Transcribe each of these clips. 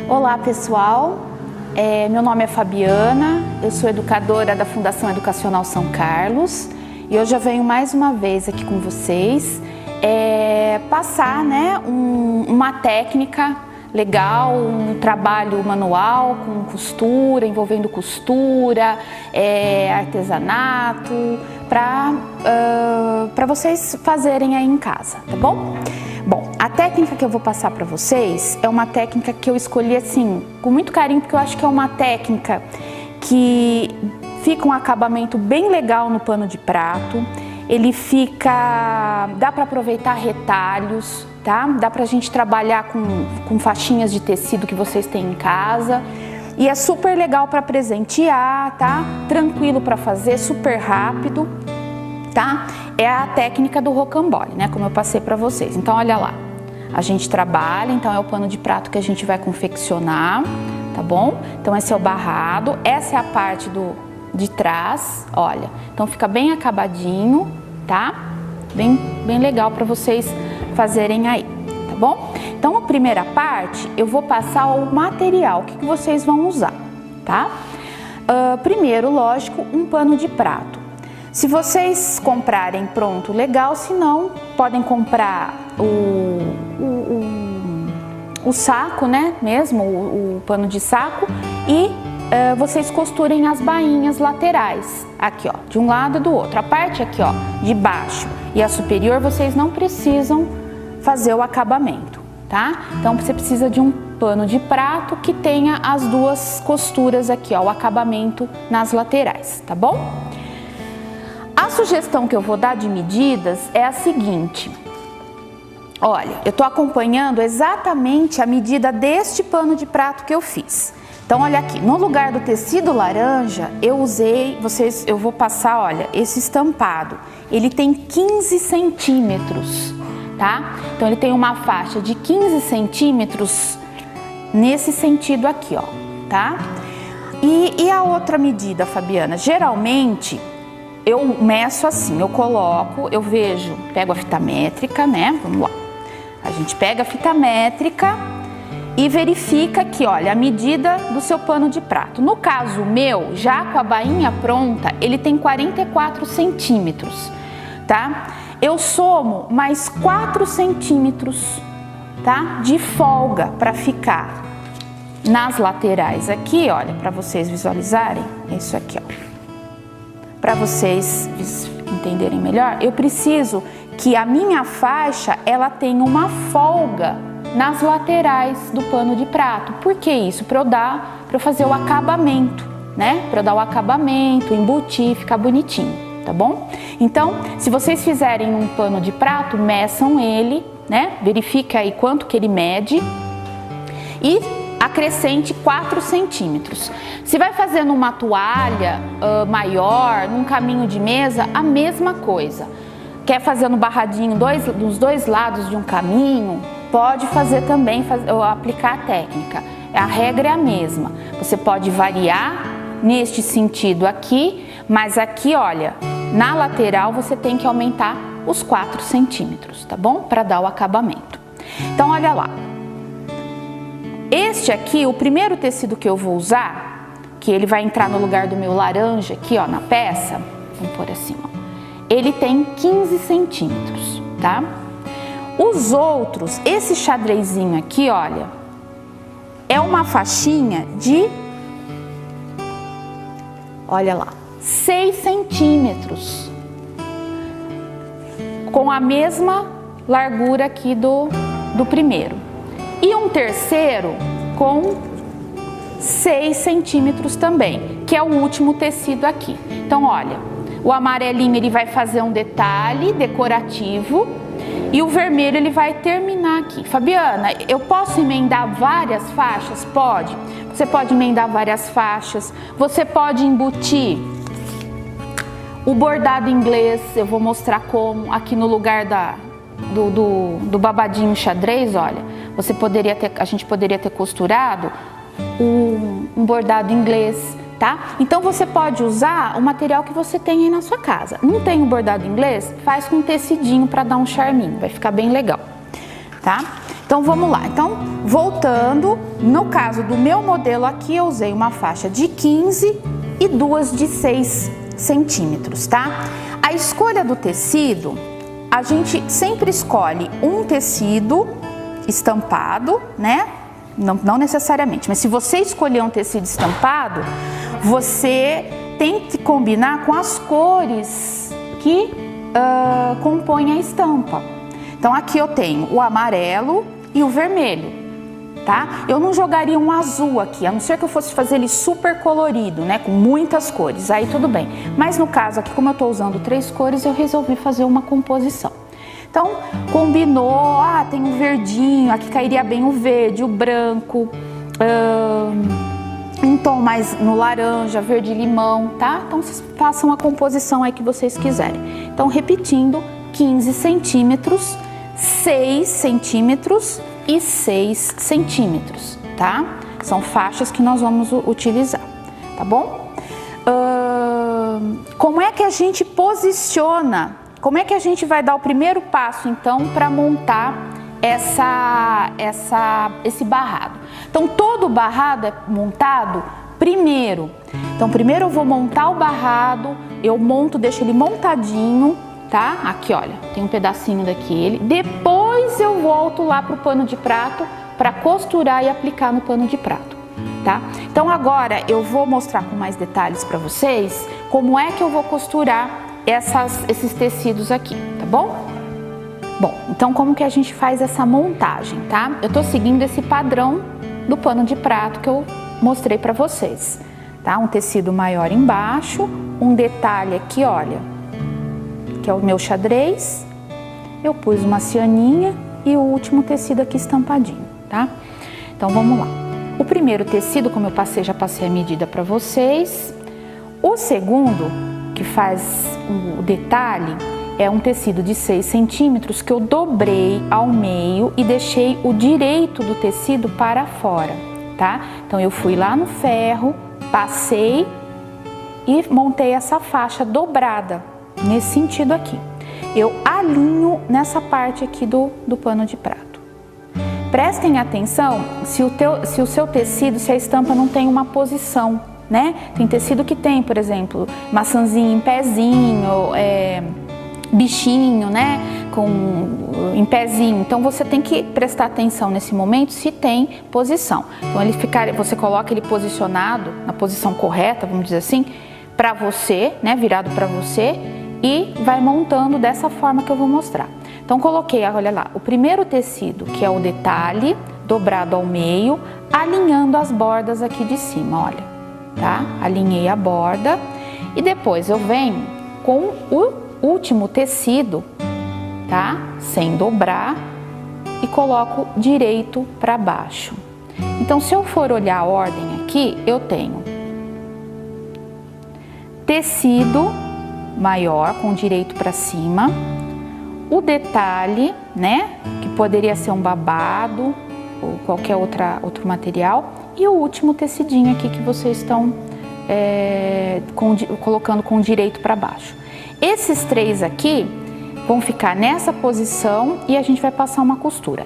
Olá pessoal, meu nome é Fabiana, eu sou educadora da Fundação Educacional São Carlos e hoje eu venho mais uma vez aqui com vocês passar uma técnica legal, um trabalho manual com costura, envolvendo costura, artesanato, para vocês fazerem aí em casa, tá bom? Bom, a técnica que eu vou passar para vocês é uma técnica que eu escolhi assim, com muito carinho, porque eu acho que é uma técnica que fica um acabamento bem legal no pano de prato. Ele dá para aproveitar retalhos, tá? Dá pra gente trabalhar com faixinhas de tecido que vocês têm em casa. E é super legal para presentear, tá? Tranquilo para fazer, super rápido, tá? É a técnica do rocambole, né? Como eu passei para vocês. Então, olha lá. A gente trabalha, então é o pano de prato que a gente vai confeccionar, tá bom? Então, esse é o barrado, essa é a parte de trás, olha. Então, fica bem acabadinho, tá? Bem legal para vocês fazerem aí, tá bom? Então, a primeira parte, eu vou passar o material, o que vocês vão usar, tá? Primeiro, lógico, um pano de prato. Se vocês comprarem pronto, legal, se não, podem comprar o saco, né, mesmo, o pano de saco, e vocês costurem as bainhas laterais, aqui ó, de um lado e do outro. A parte aqui ó, de baixo e a superior, vocês não precisam fazer o acabamento, tá? Então você precisa de um pano de prato que tenha as duas costuras aqui ó, o acabamento nas laterais, tá bom? A sugestão que eu vou dar de medidas é a seguinte. Olha, eu tô acompanhando exatamente a medida deste pano de prato que eu fiz. Então, olha aqui, no lugar do tecido laranja, eu vou passar, olha, esse estampado. Ele tem 15 centímetros, tá? Então, ele tem uma faixa de 15 centímetros nesse sentido aqui, ó, tá? E a outra medida, Fabiana, geralmente eu meço assim, eu vejo, pego a fita métrica, né? Vamos lá. A gente pega a fita métrica e verifica aqui, olha, a medida do seu pano de prato. No caso meu, já com a bainha pronta, ele tem 44 centímetros, tá? Eu somo mais 4 centímetros, tá? De folga para ficar nas laterais aqui, olha, para vocês visualizarem, é isso aqui, ó. Para vocês entenderem melhor, eu preciso que a minha faixa, ela tenha uma folga nas laterais do pano de prato. Por que isso? Para eu fazer o acabamento, né? Para eu dar o acabamento, embutir, ficar bonitinho, tá bom? Então, se vocês fizerem um pano de prato, meçam ele, né? Verifica aí quanto que ele mede e acrescente 4 centímetros. Se vai fazendo uma toalha maior, num caminho de mesa, a mesma coisa. Quer fazer no barradinho dos dois lados de um caminho, pode fazer também, aplicar a técnica. A regra é a mesma. Você pode variar neste sentido aqui, mas aqui, olha, na lateral você tem que aumentar os 4 centímetros, tá bom? Para dar o acabamento. Então, olha lá. Este aqui, o primeiro tecido que eu vou usar, que ele vai entrar no lugar do meu laranja aqui, ó, na peça, vamos pôr assim, ó, ele tem 15 centímetros, tá? Os outros, esse xadrezinho aqui, olha, é uma faixinha de, olha lá, 6 centímetros, com a mesma largura aqui do primeiro. E um terceiro com 6 centímetros também, que é o último tecido aqui. Então, olha, o amarelinho ele vai fazer um detalhe decorativo e o vermelho ele vai terminar aqui. Fabiana, eu posso emendar várias faixas? Pode. Você pode emendar várias faixas, você pode embutir o bordado inglês, eu vou mostrar como, aqui no lugar do babadinho xadrez, olha. A gente poderia ter costurado um bordado inglês, tá? Então você pode usar o material que você tem aí na sua casa. Não tem um bordado inglês? Faz com um tecidinho para dar um charminho, vai ficar bem legal, tá? Então Então vamos lá. Então, voltando, no caso do meu modelo aqui, eu usei uma faixa de 15 e duas de 6 centímetros, tá? A escolha do tecido, a gente sempre escolhe um tecido estampado, né? Não necessariamente, mas se você escolher um tecido estampado, você tem que combinar com as cores que compõem a estampa. Então aqui eu tenho o amarelo e o vermelho, tá? Eu não jogaria um azul aqui, a não ser que eu fosse fazer ele super colorido, né? Com muitas cores, aí tudo bem. Mas no caso aqui, como eu tô usando 3 cores, eu resolvi fazer uma composição. Então, combinou, tem um verdinho, aqui cairia bem o verde, o branco, um tom mais no laranja, verde limão, tá? Então, vocês façam a composição aí que vocês quiserem. Então, repetindo, 15 centímetros, 6 centímetros e 6 centímetros, tá? São faixas que nós vamos utilizar, tá bom? Como é que a gente posiciona? Como é que a gente vai dar o primeiro passo, então, para montar esse barrado? Então, todo barrado é montado primeiro. Então, primeiro eu vou montar o barrado, eu monto, deixo ele montadinho, tá? Aqui, olha, tem um pedacinho daquele. Depois eu volto lá pro pano de prato para costurar e aplicar no pano de prato, tá? Então, agora eu vou mostrar com mais detalhes para vocês como é que eu vou costurar esses tecidos aqui, tá bom? Bom, então como que a gente faz essa montagem, tá? Eu tô seguindo esse padrão do pano de prato que eu mostrei pra vocês, tá? Um tecido maior embaixo, um detalhe aqui, olha, que é o meu xadrez, eu pus uma cianinha e o último tecido aqui estampadinho, tá? Então vamos lá. O primeiro tecido, como eu já passei a medida pra vocês. O segundo, que faz o detalhe, é um tecido de 6 centímetros que eu dobrei ao meio e deixei o direito do tecido para fora, tá? Então eu fui lá no ferro, passei e montei essa faixa dobrada, nesse sentido aqui. Eu alinho nessa parte aqui do pano de prato. Prestem atenção se o seu tecido, se a estampa não tem uma posição, né? Tem tecido que tem, por exemplo, maçãzinha em pezinho, bichinho, né? Em pezinho. Então você tem que prestar atenção nesse momento se tem posição. Então você coloca ele posicionado na posição correta, vamos dizer assim, para você, né? Virado para você, e vai montando dessa forma que eu vou mostrar. Então coloquei, olha lá, o primeiro tecido, que é o detalhe, dobrado ao meio, alinhando as bordas aqui de cima, olha. Tá? Alinhei a borda e depois eu venho com o último tecido, tá? Sem dobrar, e coloco direito para baixo. Então, se eu for olhar a ordem aqui, eu tenho tecido maior com direito para cima, o detalhe, né? Que poderia ser um babado ou qualquer outro material. E o último tecidinho aqui que vocês estão colocando com direito para baixo. Esses 3 aqui vão ficar nessa posição e a gente vai passar uma costura.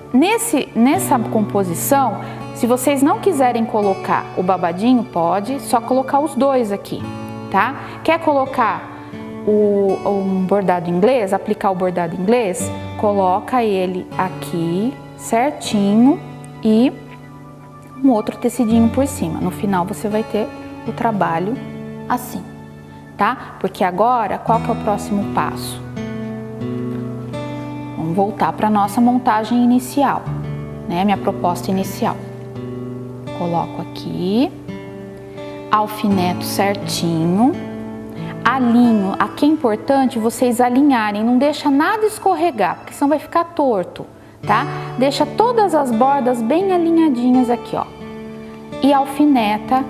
Nessa composição, se vocês não quiserem colocar o babadinho, pode só colocar os 2 aqui, tá? Quer colocar um bordado inglês, aplicar o bordado inglês? Coloca ele aqui certinho e um outro tecidinho por cima. No final você vai ter o trabalho assim, tá? Porque agora, qual que é o próximo passo? Vamos voltar para nossa montagem inicial, né? Minha proposta inicial. Coloco aqui, alfineto certinho, alinho. Aqui é importante vocês alinharem, não deixa nada escorregar, porque senão vai ficar torto, tá? Deixa todas as bordas bem alinhadinhas aqui, ó. E alfineta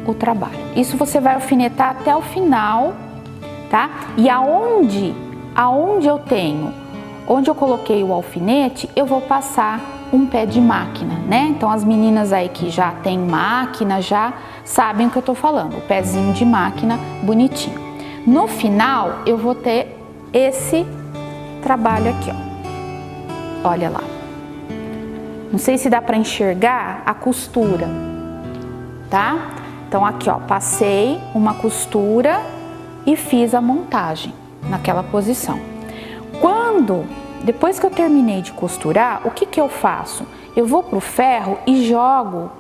o trabalho. Isso você vai alfinetar até o final, tá? E aonde eu coloquei o alfinete, eu vou passar um pé de máquina, né? Então as meninas aí que já tem máquina, já sabem o que eu tô falando. O pezinho de máquina bonitinho. No final, eu vou ter esse trabalho aqui, ó. Olha lá. não sei se dá para enxergar a costura, tá? Então aqui, ó, passei uma costura e fiz a montagem naquela posição. Depois que eu terminei de costurar, o que que eu faço? Eu vou pro ferro e jogo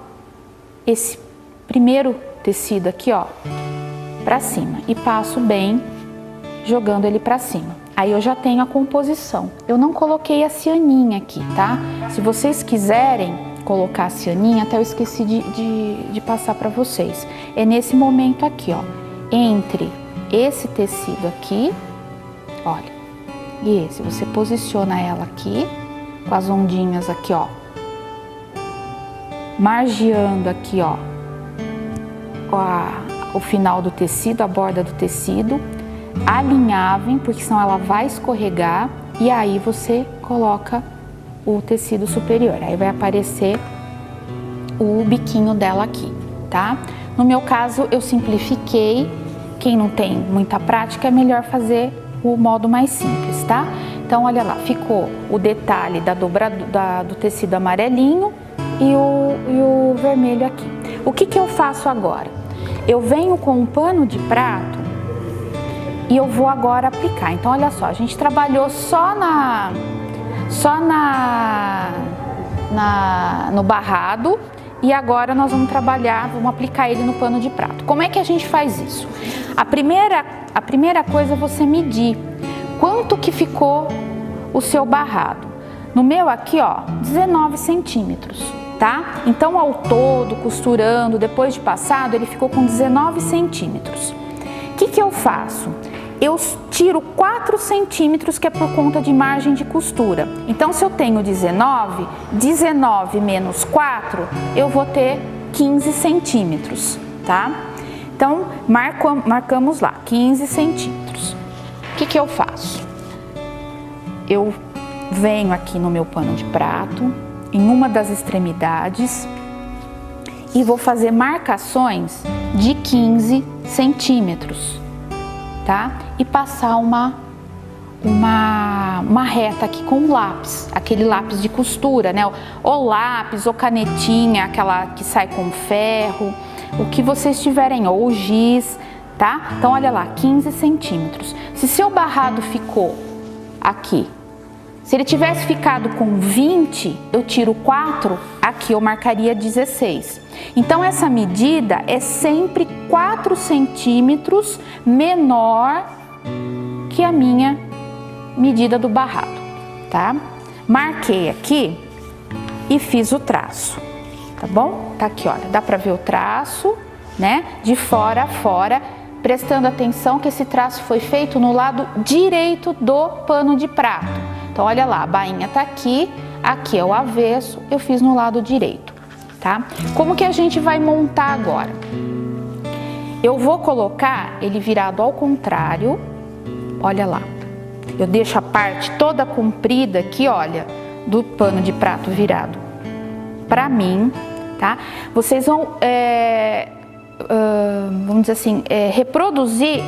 esse primeiro tecido aqui, ó, pra cima e passo bem jogando ele pra cima. Aí eu já tenho a composição. Eu não coloquei a cianinha aqui, tá? Se vocês quiserem colocar a cianinha, até eu esqueci de passar pra vocês. É nesse momento aqui, ó, entre esse tecido aqui, olha, e esse, você posiciona ela aqui, com as ondinhas aqui, ó, margeando aqui, ó, o final do tecido, a borda do tecido, alinhavem, porque senão ela vai escorregar, e aí você coloca o tecido superior, aí vai aparecer o biquinho dela aqui, tá? No meu caso, eu simplifiquei. Quem não tem muita prática, é melhor fazer o modo mais simples, tá? Então, olha lá, ficou o detalhe do tecido amarelinho e o vermelho aqui. O que que eu faço agora? Eu venho com um pano de prato e eu vou agora aplicar. Então, olha só, a gente trabalhou no barrado e agora nós vamos vamos aplicar ele no pano de prato. Como é que a gente faz isso? A primeira coisa é você medir quanto que ficou o seu barrado. No meu aqui, ó, 19 centímetros, tá? Então, ao todo, costurando, depois de passado, ele ficou com 19 centímetros. O que que eu faço? Eu tiro 4 centímetros, que é por conta de margem de costura. Então, se eu tenho 19 menos 4, eu vou ter 15 centímetros, tá? Então, marcamos lá, 15 centímetros. O que que eu faço? Eu venho aqui no meu pano de prato, em uma das extremidades, e vou fazer marcações de 15 centímetros, tá? E passar uma reta aqui com lápis, aquele lápis de costura, né? Ou lápis, ou canetinha, aquela que sai com ferro, o que vocês tiverem, ou giz, tá? Então, olha lá, 15 centímetros. Se seu barrado ficou aqui, se ele tivesse ficado com 20, eu tiro 4, aqui eu marcaria 16. Então, essa medida é sempre 4 centímetros menor que a minha medida do barrado, tá? Marquei aqui e fiz o traço, tá bom? Tá aqui, olha, dá pra ver o traço, né? De fora a fora, prestando atenção que esse traço foi feito no lado direito do pano de prato. Então, olha lá, a bainha tá aqui, aqui é o avesso, eu fiz no lado direito, tá? Como que a gente vai montar agora? Eu vou colocar ele virado ao contrário, olha lá. Eu deixo a parte toda comprida aqui, olha, do pano de prato virado pra mim, tá? Vocês vão, vamos dizer assim, reproduzir,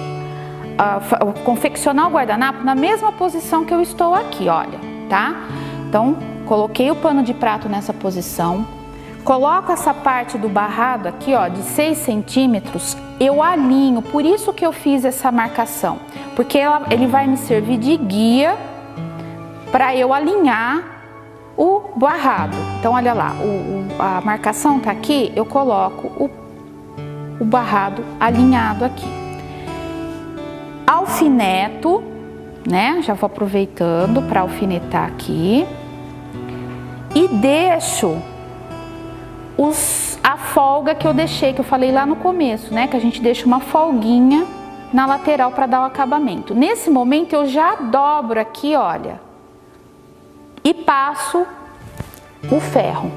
confeccionar o guardanapo na mesma posição que eu estou aqui, olha, tá? Então, coloquei o pano de prato nessa posição, coloco essa parte do barrado aqui, ó, de 6 centímetros, eu alinho, por isso que eu fiz essa marcação, porque ele vai me servir de guia para eu alinhar o barrado. Então, olha lá, a marcação tá aqui, eu coloco o barrado alinhado aqui. Alfineto, né? Já vou aproveitando para alfinetar aqui e deixo a folga que eu deixei, que eu falei lá no começo, né? Que a gente deixa uma folguinha na lateral para dar o acabamento. Nesse momento eu já dobro aqui, olha, e passo o ferro,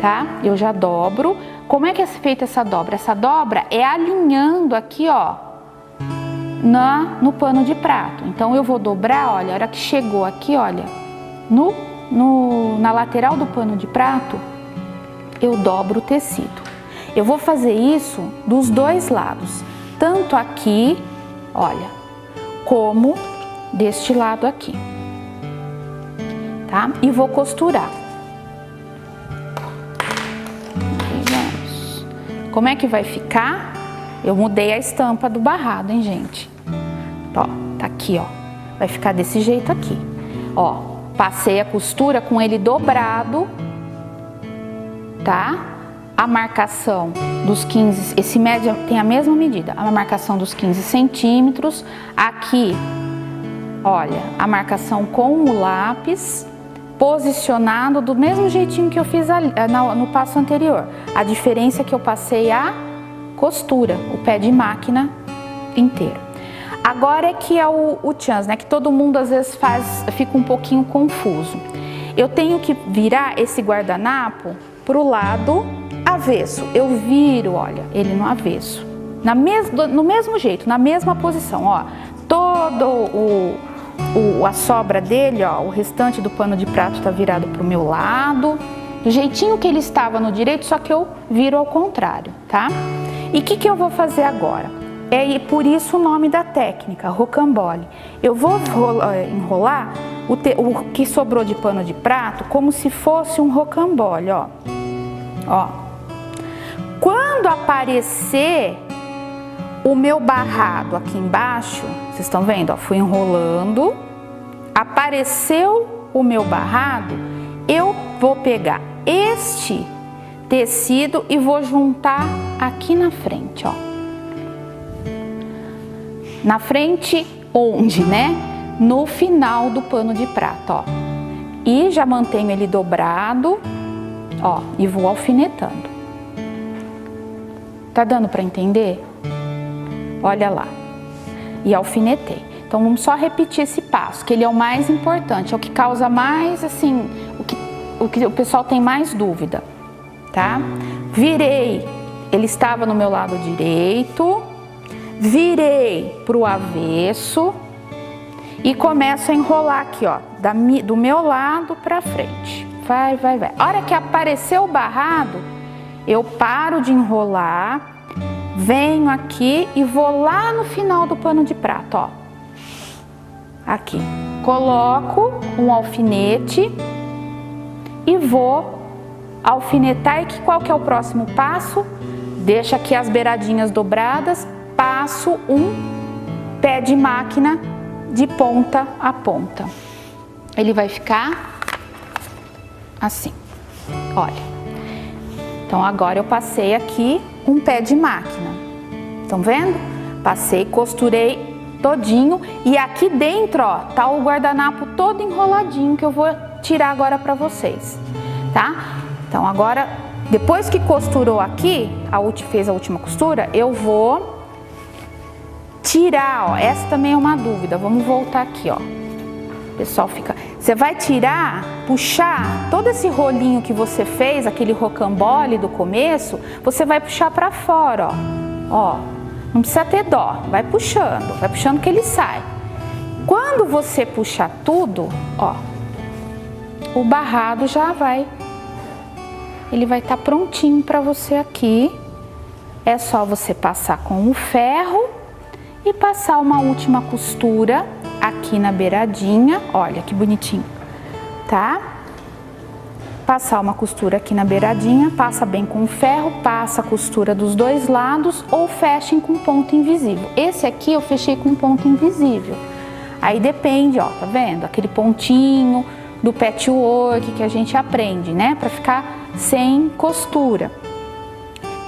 tá? Eu já dobro. Como é que é feita essa dobra? Essa dobra é alinhando aqui, ó, no pano de prato. Então eu vou dobrar, olha, a hora que chegou aqui, olha, na lateral do pano de prato, eu dobro o tecido. Eu vou fazer isso dos dois lados, tanto aqui, olha, como deste lado aqui, tá? E vou costurar. Como é que vai ficar? Eu mudei a estampa do barrado, hein, gente? Ó, tá aqui, ó. Vai ficar desse jeito aqui. Ó, passei a costura com ele dobrado, tá? A marcação dos 15, esse médio tem a mesma medida, a marcação dos 15 centímetros. Aqui, olha, a marcação com o lápis, posicionado do mesmo jeitinho que eu fiz ali, no passo anterior. A diferença é que eu passei a costura, o pé de máquina inteiro. Agora é que é o chance, né? Que todo mundo às vezes fica um pouquinho confuso. Eu tenho que virar esse guardanapo pro lado avesso. Eu viro, olha, ele no avesso. No mesmo jeito, na mesma posição, ó. A sobra dele, ó, o restante do pano de prato tá virado pro meu lado. Do jeitinho que ele estava no direito, só que eu viro ao contrário, tá? E o que eu vou fazer agora? É por isso o nome da técnica, rocambole. Eu vou enrolar o que sobrou de pano de prato como se fosse um rocambole, ó. Ó. Quando aparecer o meu barrado aqui embaixo, vocês estão vendo? Ó, fui enrolando, apareceu o meu barrado, eu vou pegar este tecido e vou juntar aqui na frente, ó. Na frente onde, né? No final do pano de prato, ó. E já mantenho ele dobrado, ó, e vou alfinetando. Tá dando para entender? Olha lá. E alfinetei. Então vamos só repetir esse passo, que ele é o mais importante, é o que causa mais, assim, o que o pessoal tem mais dúvida, tá? Virei, ele estava no meu lado direito, virei pro avesso e começo a enrolar aqui, ó, do meu lado pra frente. Vai, vai, vai. A hora que apareceu o barrado, eu paro de enrolar, venho aqui e vou lá no final do pano de prato, ó. Aqui. Coloco um alfinete e vou alfinetar. E qual que é o próximo passo? Deixa aqui as beiradinhas dobradas, passo um pé de máquina de ponta a ponta. Ele vai ficar assim, olha. Então agora eu passei aqui um pé de máquina, estão vendo? Passei, costurei todinho e aqui dentro, ó, tá o guardanapo todo enroladinho que eu vou tirar agora pra vocês, tá? Então agora, depois que costurou aqui, fez a última costura, eu vou tirar, ó, essa também é uma dúvida, vamos voltar aqui, ó. O pessoal fica, você vai tirar, puxar todo esse rolinho que você fez, aquele rocambole do começo, você vai puxar pra fora, ó, ó. Não precisa ter dó, vai puxando que ele sai. Quando você puxar tudo, ó, o barrado já vai, ele vai estar prontinho para você aqui. É só você passar com o ferro e passar uma última costura aqui na beiradinha, olha que bonitinho, tá? Passar uma costura aqui na beiradinha, passa bem com o ferro, passa a costura dos dois lados ou fechem com ponto invisível. Esse aqui eu fechei com ponto invisível. Aí depende, ó, tá vendo? Aquele pontinho do patchwork que a gente aprende, né? Pra ficar sem costura.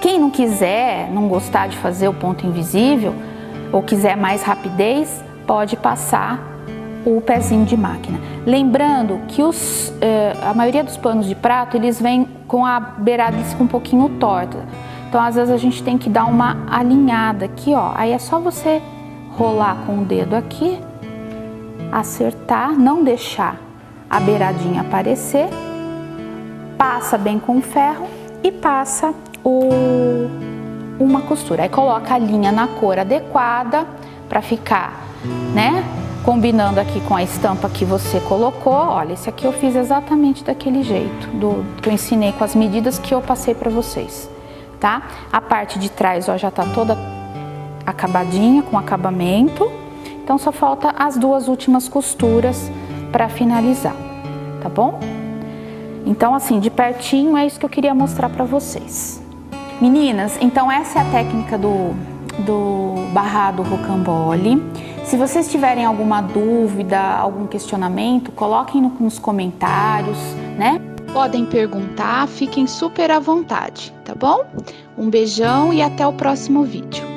Quem não quiser, não gostar de fazer o ponto invisível ou quiser mais rapidez, pode passar o pezinho de máquina. Lembrando que a maioria dos panos de prato, eles vêm com a beirada um pouquinho torta. Então, às vezes, a gente tem que dar uma alinhada aqui, ó. Aí é só você rolar com o dedo aqui, acertar, não deixar a beiradinha aparecer, passa bem com o ferro e passa uma costura. Aí coloca a linha na cor adequada para ficar, né? Combinando aqui com a estampa que você colocou. Olha, esse aqui eu fiz exatamente daquele jeito, que eu ensinei com as medidas que eu passei para vocês, tá? A parte de trás, ó, já tá toda acabadinha, com acabamento. Então, só falta as duas últimas costuras para finalizar, tá bom? Então, assim, de pertinho, é isso que eu queria mostrar para vocês. Meninas, então essa é a técnica do barrado rocambole. Se vocês tiverem alguma dúvida, algum questionamento, coloquem nos comentários, né? Podem perguntar, fiquem super à vontade, tá bom? Um beijão e até o próximo vídeo.